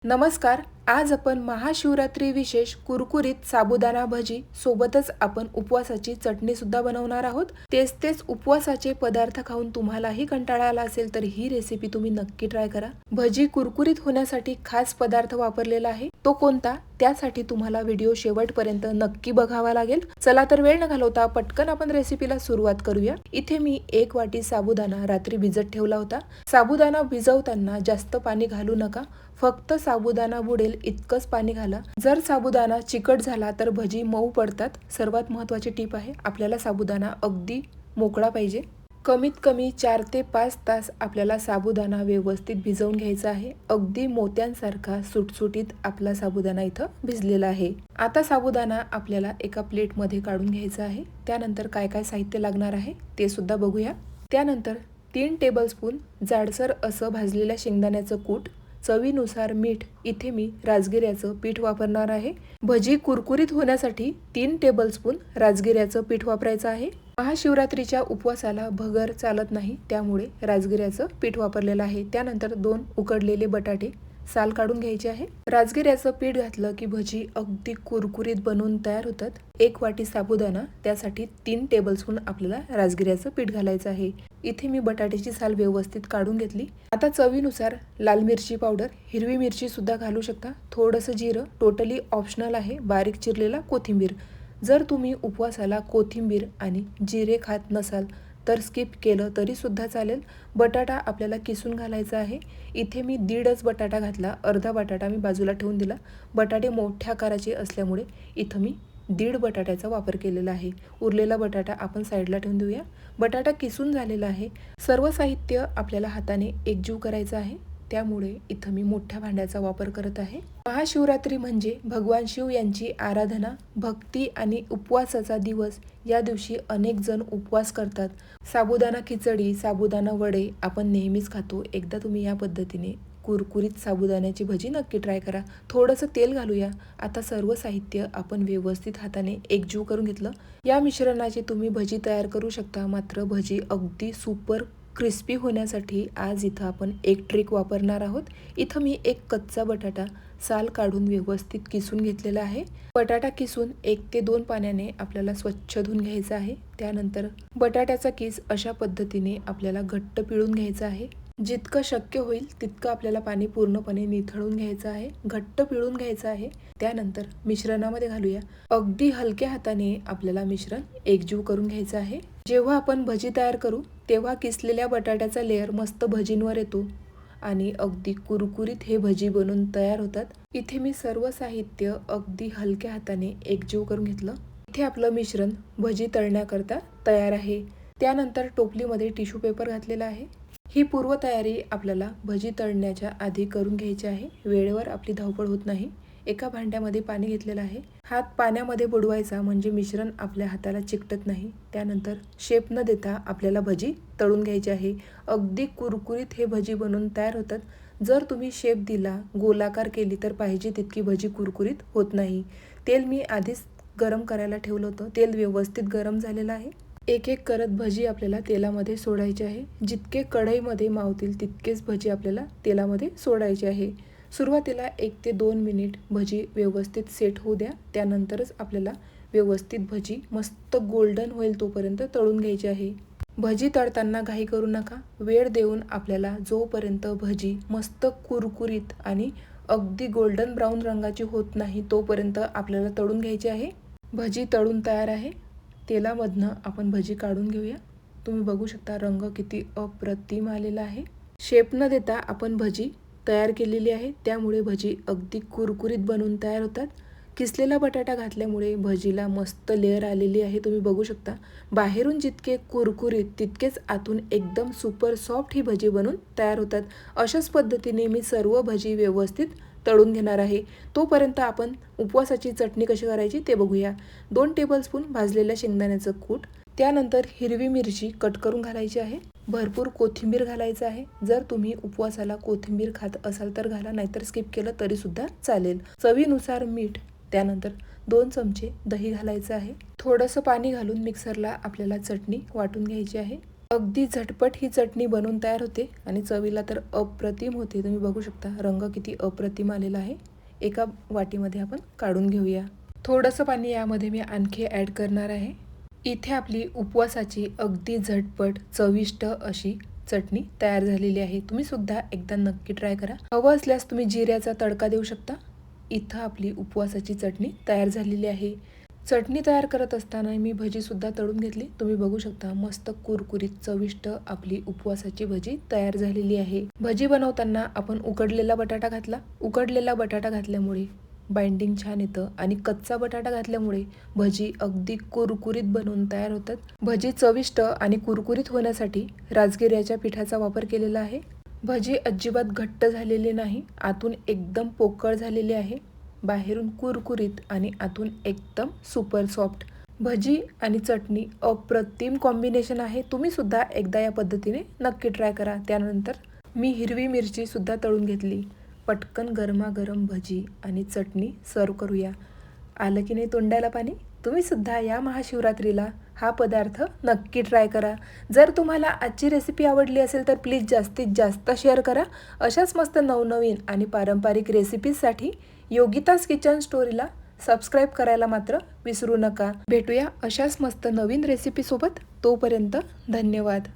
नमस्कार. आज आपण महाशिवरात्री विशेष कुरकुरीत साबुदाणा भजी सोबतच आपण उपवासाची चटणी सुद्धा बनवणार आहोत. तेच उपवासाचे पदार्थ खाऊन तुम्हालाही कंटाळा आला असेल तर ही रेसिपी तुम्ही नक्की ट्राय करा. भजी कुरकुरीत होण्यासाठी खास पदार्थ वापरलेला आहे. तो कोणता? त्यासाठी तुम्हाला व्हिडिओ शेवटपर्यंत नक्की बघावा लागेल. चला तर वेळ न घालवता पटकन आपण रेसिपीला सुरुवात करूया. इथे मी 1 वाटी साबुदाणा रात्री भिजत ठेवला होता. साबुदाणा भिजवताना जास्त पाणी घालू नका. फक्त साबुदाणा बुडेल इतकंच पाणी घाला. जर साबुदाणा चिकट झाला तर भजी मऊ पडतात. सर्वात महत्त्वाची टीप आहे, आपल्याला साबुदाणा अगदी मोकळा पाहिजे. कमीत कमी 4 ते 5 तास आपल्याला साबुदाणा व्यवस्थित भिजवून घ्यायचा आहे. अगदी मोत्यांसारखा सुटसुटीत आपला साबुदाणा इथं भिजलेला आहे. आता साबुदाणा आपल्याला एका प्लेटमध्ये काढून घ्यायचा आहे. त्यानंतर काय काय साहित्य लागणार आहे ते सुद्धा बघूया. त्यानंतर 3 टेबलस्पून जाडसर असं भाजलेल्या शेंगदाण्याचं कूट, चवीनुसार मीठ. इथे मी राजगिऱ्याचं पीठ वापरणार आहे. भजी कुरकुरीत होण्यासाठी 3 टेबलस्पून राजगिऱ्याचं पीठ वापरायचं आहे. महाशिवरात्रीच्या उपवासाला भगर चालत नाही, त्यामुळे राजगिऱ्याचं पीठ वापरलेलं आहे. त्यानंतर 2 उकडलेले बटाटे साल काढून घ्यायचे आहे. राजगिऱ्याचं पीठ घातलं की भजी अगदी कुरकुरीत बनवून तयार होतात. 1 वाटी साबुदाणा, त्यासाठी 3 टेबलस्पून आपल्याला राजगिऱ्याचं पीठ घालायचं आहे. इथे मी बटाट्याची साल व्यवस्थित काढून घेतली. आता चवीनुसार लाल मिरची पावडर, हिरवी मिरची सुद्धा घालू शकता. थोडंसं जिरं, टोटली ऑप्शनल आहे. बारीक चिरलेला कोथिंबीर. जर तुम्ही उपवासाला कोथिंबीर आणि जिरे खात नसाल तर स्किप केलं तरी सुद्धा चालेल. बटाटा आपल्याला किसून घालायचा आहे. इथे मी 1.5 बटाटा घातला. अर्धा बटाटा मी बाजूला ठेवून दिला. बटाटे मोठ्या आकाराचे असल्यामुळे इथं मी 1.5 बटाट्याचा वापर केलेला आहे. उरलेला बटाटा आपण साईडला ठेवून देऊया. बटाटा किसून झालेला आहे. सर्व साहित्य आपल्याला हाताने एकजीव करायचं आहे, त्यामुळे इथं मी मोठ्या भांड्याचा वापर करत आहे. महाशिवरात्री म्हणजे भगवान शिव यांची आराधना, भक्ती आणि उपवासाचा दिवस. या दिवशी अनेक जण उपवास करतात. साबुदाणा खिचडी, साबुदाणा वडे आपण नेहमीच खातो. एकदा तुम्ही या पद्धतीने कुरकुरीत साबुदाण्याची भजी नक्की ट्राय करा. थोडंसं तेल घालूया. आता सर्व साहित्य आपण व्यवस्थित हाताने एकजीव करून घेतलं. या मिश्रणाची तुम्ही भजी तयार करू शकता. मात्र भजी अगदी सुपर क्रिस्पी होण्यासाठी आज इथं आपण एक ट्रिक वापरणार आहोत. इथं मी 1 कच्चा बटाटा साल काढून व्यवस्थित किसून घेतलेला आहे. बटाटा किसून 1 ते 2 पाण्याने आपल्याला स्वच्छ धुवून घ्यायचा आहे. त्यानंतर बटाट्याचा किस अशा पद्धतीने आपल्याला घट्ट पिळून घ्यायचा आहे. जितकं शक्य होईल तितकं आपल्याला पाणी पूर्णपणे निथळून घ्यायचं आहे, घट्ट पिळून घ्यायचं आहे. त्यानंतर मिश्रणामध्ये घालूया. अगदी हलक्या हाताने आपल्याला मिश्रण एकजीव करून घ्यायचं आहे. जेव्हा आपण भजी तयार करू तेव्हा किसलेल्या बटाट्याचा लेअर मस्त भजींवर येतो आणि अगदी कुरकुरीत हे भजी बनून तयार होतात. इथे मी सर्व साहित्य अगदी हलक्या हाताने एकजीव करून घेतलं. इथे आपलं मिश्रण भजी तळण्याकरता तयार आहे. त्यानंतर टोपलीमध्ये टिश्यू पेपर घातलेला आहे. ही पूर्वतयारी आपल्याला भजी तळण्याच्या आधी करून घ्यायची आहे. वेळेवर आपली धावपळ होत नाही. एका भांड्यामध्ये पाणी घेतलेलं आहे. हात पाण्यामध्ये बुडवायचा म्हणजे मिश्रण आपल्या हाताला चिकटत नाही. त्यानंतर शेप न देता आपल्याला भजी तळून घ्यायची आहे. अगदी कुरकुरीत हे भजी बनवून तयार होतात. जर तुम्ही शेप दिला, गोलाकार केली तर पाहिजे तितकी भजी कुरकुरीत होत नाही. तेल मी आधीच गरम करायला ठेवलं होतं. तेल व्यवस्थित गरम झालेलं आहे. एक एक करत भजी आपल्याला तेलामध्ये सोडायची आहे. जितके कढईमध्ये मावतील तितकेच भजी आपल्याला तेलामध्ये सोडायचे आहे. सुरुवातीला 1 ते 2 मिनिट भजी व्यवस्थित सेट होऊ द्या. त्यानंतरच आपल्याला व्यवस्थित भजी मस्त गोल्डन होईल तोपर्यंत तळून घ्यायची आहे. भजी तळताना घाई करू नका. वेळ देऊन आपल्याला जोपर्यंत भजी मस्त कुरकुरीत आणि अगदी गोल्डन ब्राऊन रंगाची होत नाही तोपर्यंत आपल्याला तळून घ्यायची आहे. भजी तळून तयार आहे. तेलामधनं आपण भजी काढून घेऊया. तुम्ही बघू शकता रंग किती अप्रतिम आलेला आहे. शेप न देता आपण भजी तयार केलेली आहे, त्यामुळे भजी अगदी कुरकुरीत बनवून तयार होतात. किसलेला बटाटा घातल्यामुळे भजीला मस्त लेअर आलेली आहे. तुम्ही बघू शकता बाहेरून जितके कुरकुरीत तितकेच आतून एकदम सुपर सॉफ्ट ही भजी बनवून तयार होतात. अशाच पद्धतीने मी सर्व भजी व्यवस्थित तळून घेणार आहे. तोपर्यंत आपण उपवासाची चटणी कशी करायची ते बघूया. 2 टेबलस्पून भाजलेल्या शेंगदाण्याचं कूट, त्यानंतर हिरवी मिरची कट करून घालायची आहे. भरपूर कोथिंबीर घालायचं आहे. जर तुम्ही उपवासाला कोथिंबीर खात असाल तर घाला, नाहीतर स्किप केलं तरी सुद्धा चालेल. चवीनुसार मीठ, त्यानंतर 2 चमचे दही घालायचं आहे. थोडंसं पाणी घालून मिक्सरला आपल्याला चटणी वाटून घ्यायची आहे. अगदी झटपट ही चटणी बनवून तयार होते आणि चवीला तर अप्रतिम होते. तुम्ही बघू शकता रंग किती अप्रतिम आलेला आहे. एका वाटीमध्ये आपण काढून घेऊया. थोडंसं पाणी यामध्ये मी आणखी ॲड करणार आहे. इथे आपली उपवासाची अगदी झटपट चविष्ट अशी चटणी तयार झालेली आहे. तुम्ही सुद्धा एकदा नक्की ट्राय करा. हवं असल्यास तुम्ही जिऱ्याचा तडका देऊ शकता. इथं आपली उपवासाची चटणी तयार झालेली आहे. चटणी तयार करत असताना मी भजी सुद्धा तळून घेतली. तुम्ही बघू शकता मस्त कुरकुरीत चविष्ट आपली उपवासाची भजी तयार झालेली आहे. भजी बनवताना आपण उकडलेला बटाटा घातला. उकडलेला बटाटा घातल्यामुळे बाइंडिंग छान येतं आणि कच्चा बटाटा घातल्यामुळे भजी अगदी कुरकुरीत बनवून तयार होतात. भजी चविष्ट आणि कुरकुरीत होण्यासाठी राजगिऱ्याच्या पिठाचा वापर केलेला आहे. भजी अजिबात घट्ट झालेली नाही. आतून एकदम पोकळ झालेली आहे. बाहेरून कुरकुरीत आणि आतून एकदम सुपर सॉफ्ट. भजी आणि चटणी अप्रतिम कॉम्बिनेशन आहे. तुम्ही सुद्धा एकदा या पद्धतीने नक्की ट्राय करा. त्यानंतर मी हिरवी मिरची सुद्धा तळून घेतली. पटकन गरमागरम भजी आणि चटणी सर्व करूया. आलं की नाही तोंडाला पाणी? तुम्ही सुद्धा या महाशिवरात्रीला हा पदार्थ नक्की ट्राय करा. जर तुम्हाला आजची रेसिपी आवडली असेल तर प्लीज जास्तीत जास्त शेअर करा. अशाच मस्त नवनवीन आणि पारंपरिक रेसिपीजसाठी योगिताज किचन स्टोरीला सबस्क्राईब करायला मात्र विसरू नका. भेटूया अशाच मस्त नवीन रेसिपीसोबत. तोपर्यंत धन्यवाद.